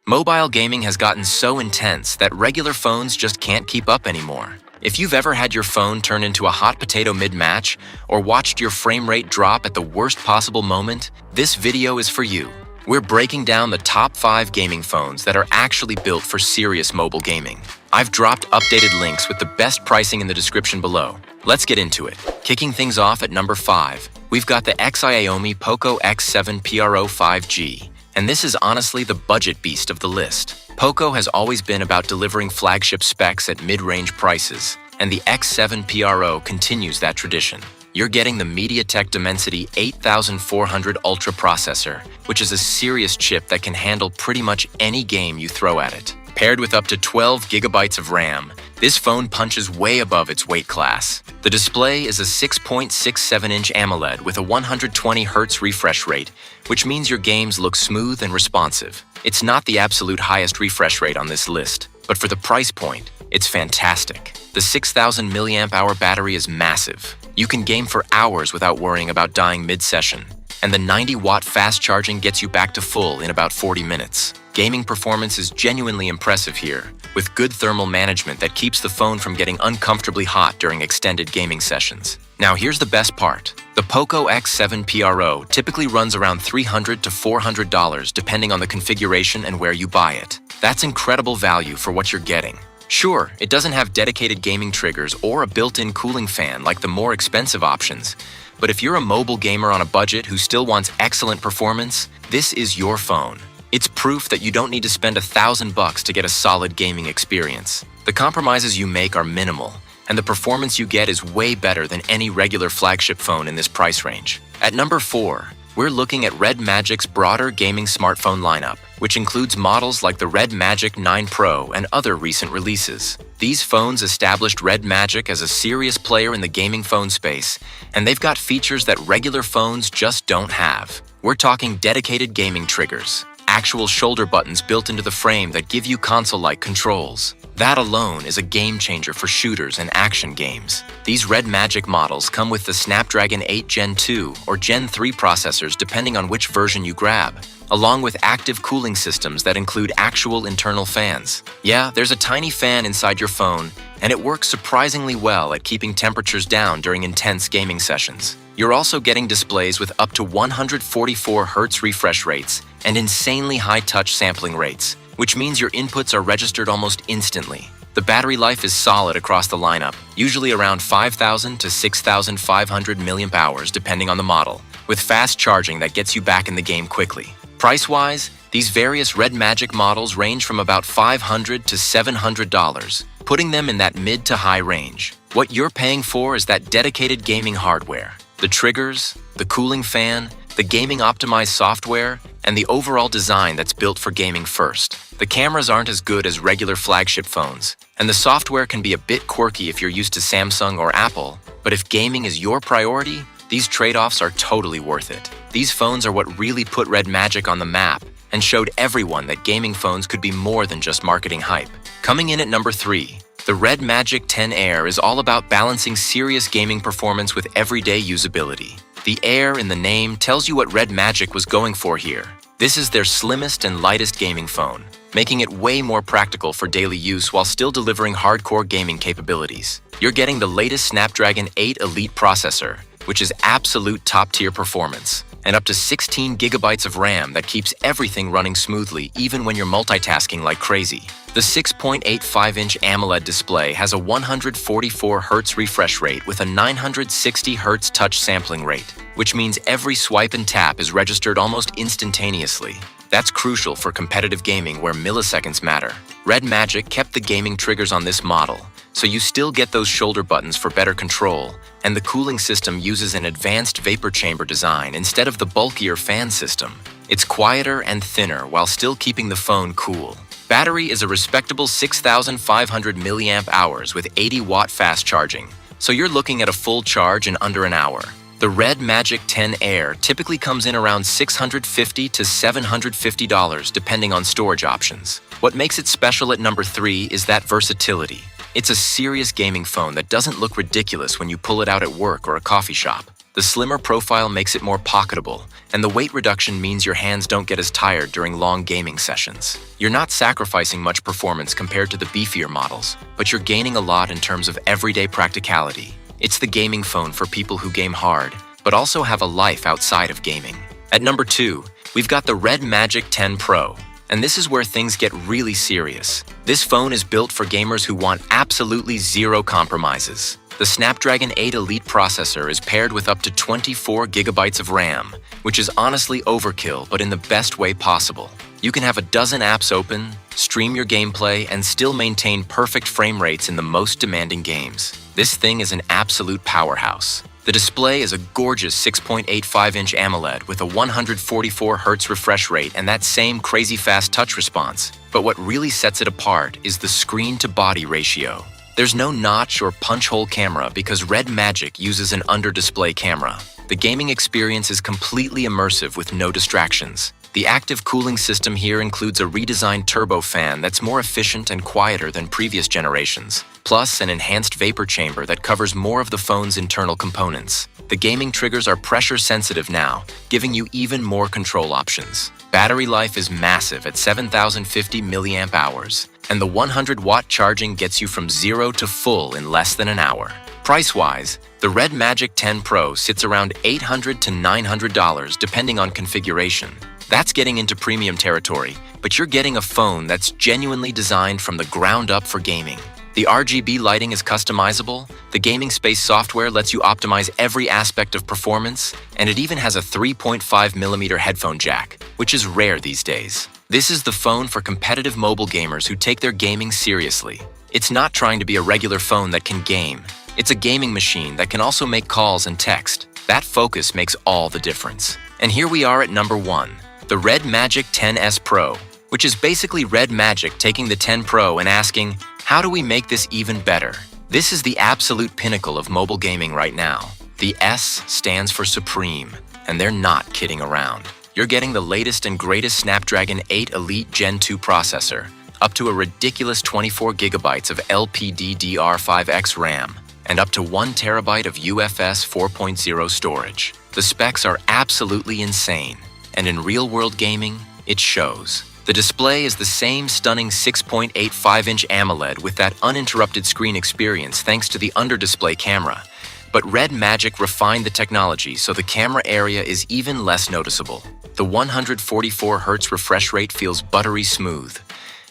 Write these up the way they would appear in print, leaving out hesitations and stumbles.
Mobile gaming has gotten so intense that regular phones just can't keep up anymore. If you've ever had your phone turn into a hot potato mid-match or watched your frame rate drop at the worst possible moment, this video is for you. We're breaking down the top 5 gaming phones that are actually built for serious mobile gaming. I've dropped updated links with the best pricing in the description below. Let's get into it. Kicking things off at number 5, we've got the XIAOMI Poco X7 PRO 5G. And this is honestly the budget beast of the list. Poco has always been about delivering flagship specs at mid-range prices, and the X7 PRO continues that tradition. You're getting the MediaTek Dimensity 8400 Ultra processor, which is a serious chip that can handle pretty much any game you throw at it. Paired with up to 12 GB of RAM, this phone punches way above its weight class. The display is a 6.67-inch AMOLED with a 120 Hz refresh rate, which means your games look smooth and responsive. It's not the absolute highest refresh rate on this list, but for the price point, it's fantastic. The 6000 mAh battery is massive. You can game for hours without worrying about dying mid-session, and the 90-watt fast charging gets you back to full in about 40 minutes. Gaming performance is genuinely impressive here, with good thermal management that keeps the phone from getting uncomfortably hot during extended gaming sessions. Now here's the best part. The Poco X7 PRO typically runs around $300 to $400 depending on the configuration and where you buy it. That's incredible value for what you're getting. Sure, it doesn't have dedicated gaming triggers or a built-in cooling fan like the more expensive options, but if you're a mobile gamer on a budget who still wants excellent performance, this is your phone. It's proof that you don't need to spend $1,000 to get a solid gaming experience. The compromises you make are minimal, and the performance you get is way better than any regular flagship phone in this price range. At number 4, we're looking at REDMAGIC's broader gaming smartphone lineup, which includes models like the REDMAGIC 9 Pro and other recent releases. These phones established REDMAGIC as a serious player in the gaming phone space, and they've got features that regular phones just don't have. We're talking dedicated gaming triggers, actual shoulder buttons built into the frame that give you console-like controls. That alone is a game changer for shooters and action games. These REDMAGIC models come with the Snapdragon 8 Gen 2 or Gen 3 processors depending on which version you grab, along with active cooling systems that include actual internal fans. Yeah, there's a tiny fan inside your phone, and it works surprisingly well at keeping temperatures down during intense gaming sessions. You're also getting displays with up to 144 Hz refresh rates and insanely high touch sampling rates, which means your inputs are registered almost instantly. The battery life is solid across the lineup, usually around 5,000 to 6,500 mAh depending on the model, with fast charging that gets you back in the game quickly. Price-wise, these various REDMAGIC models range from about $500 to $700, putting them in that mid to high range. What you're paying for is that dedicated gaming hardware, the triggers, the cooling fan, the gaming-optimized software, and the overall design that's built for gaming first. The cameras aren't as good as regular flagship phones, and the software can be a bit quirky if you're used to Samsung or Apple, but if gaming is your priority, these trade-offs are totally worth it. These phones are what really put REDMAGIC on the map and showed everyone that gaming phones could be more than just marketing hype. Coming in at number 3, the REDMAGIC 10 Air is all about balancing serious gaming performance with everyday usability. The Air in the name tells you what REDMAGIC was going for here. This is their slimmest and lightest gaming phone, making it way more practical for daily use while still delivering hardcore gaming capabilities. You're getting the latest Snapdragon 8 Elite processor, which is absolute top-tier performance, and up to 16 GB of RAM that keeps everything running smoothly even when you're multitasking like crazy. The 6.85-inch AMOLED display has a 144 Hz refresh rate with a 960 Hz touch sampling rate, which means every swipe and tap is registered almost instantaneously. That's crucial for competitive gaming where milliseconds matter. REDMAGIC kept the gaming triggers on this model, so you still get those shoulder buttons for better control, and the cooling system uses an advanced vapor chamber design instead of the bulkier fan system. It's quieter and thinner while still keeping the phone cool. Battery is a respectable 6,500 mAh with 80-watt fast charging, so you're looking at a full charge in under an hour. The REDMAGIC 10 Air typically comes in around $650 to $750 depending on storage options. What makes it special at number 3 is that versatility. It's a serious gaming phone that doesn't look ridiculous when you pull it out at work or a coffee shop. The slimmer profile makes it more pocketable, and the weight reduction means your hands don't get as tired during long gaming sessions. You're not sacrificing much performance compared to the beefier models, but you're gaining a lot in terms of everyday practicality. It's the gaming phone for people who game hard, but also have a life outside of gaming. At number 2, we've got the REDMAGIC 10 Pro. And this is where things get really serious. This phone is built for gamers who want absolutely zero compromises. The Snapdragon 8 Elite processor is paired with up to 24 GB of RAM, which is honestly overkill, but in the best way possible. You can have a dozen apps open, stream your gameplay, and still maintain perfect frame rates in the most demanding games. This thing is an absolute powerhouse. The display is a gorgeous 6.85-inch AMOLED with a 144 Hz refresh rate and that same crazy fast touch response. But what really sets it apart is the screen-to-body ratio. There's no notch or punch-hole camera because REDMAGIC uses an under-display camera. The gaming experience is completely immersive with no distractions. The active cooling system here includes a redesigned turbo fan that's more efficient and quieter than previous generations, plus an enhanced vapor chamber that covers more of the phone's internal components. The gaming triggers are pressure-sensitive now, giving you even more control options. Battery life is massive at 7,050 mAh, and the 100-watt charging gets you from 0 to full in less than an hour. Price-wise, the REDMAGIC 10 Pro sits around $800 to $900 depending on configuration. That's getting into premium territory, but you're getting a phone that's genuinely designed from the ground up for gaming. The RGB lighting is customizable, the gaming space software lets you optimize every aspect of performance, and it even has a 3.5mm headphone jack, which is rare these days. This is the phone for competitive mobile gamers who take their gaming seriously. It's not trying to be a regular phone that can game. It's a gaming machine that can also make calls and text. That focus makes all the difference. And here we are at number 1. The REDMAGIC 10S Pro, which is basically REDMAGIC taking the 10 Pro and asking, how do we make this even better? This is the absolute pinnacle of mobile gaming right now. The S stands for Supreme, and they're not kidding around. You're getting the latest and greatest Snapdragon 8 Elite Gen 2 processor, up to a ridiculous 24 GB of LPDDR5X RAM, and up to 1 TB of UFS 4.0 storage. The specs are absolutely insane. And in real-world gaming, it shows. The display is the same stunning 6.85-inch AMOLED with that uninterrupted screen experience thanks to the under-display camera. But REDMAGIC refined the technology so the camera area is even less noticeable. The 144 Hz refresh rate feels buttery smooth.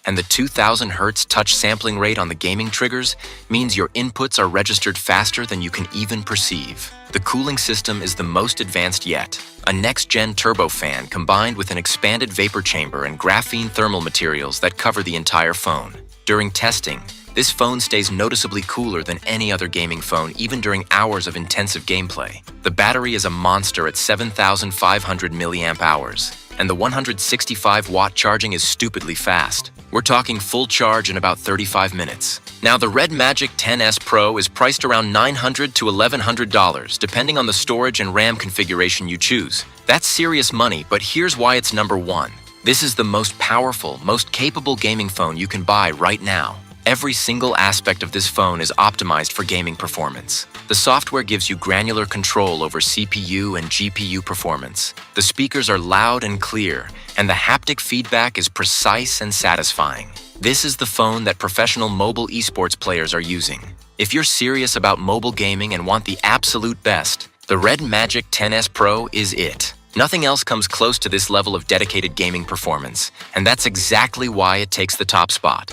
And the 2000 Hz touch sampling rate on the gaming triggers means your inputs are registered faster than you can even perceive. The cooling system is the most advanced yet. A next-gen turbofan combined with an expanded vapor chamber and graphene thermal materials that cover the entire phone. During testing, this phone stays noticeably cooler than any other gaming phone even during hours of intensive gameplay. The battery is a monster at 7,500 mAh, and the 165-watt charging is stupidly fast. We're talking full charge in about 35 minutes. Now, the REDMAGIC 10S Pro is priced around $900 to $1,100, depending on the storage and RAM configuration you choose. That's serious money, but here's why it's number 1. This is the most powerful, most capable gaming phone you can buy right now. Every single aspect of this phone is optimized for gaming performance. The software gives you granular control over CPU and GPU performance. The speakers are loud and clear, and the haptic feedback is precise and satisfying. This is the phone that professional mobile esports players are using. If you're serious about mobile gaming and want the absolute best, the REDMAGIC 10S Pro is it. Nothing else comes close to this level of dedicated gaming performance, and that's exactly why it takes the top spot.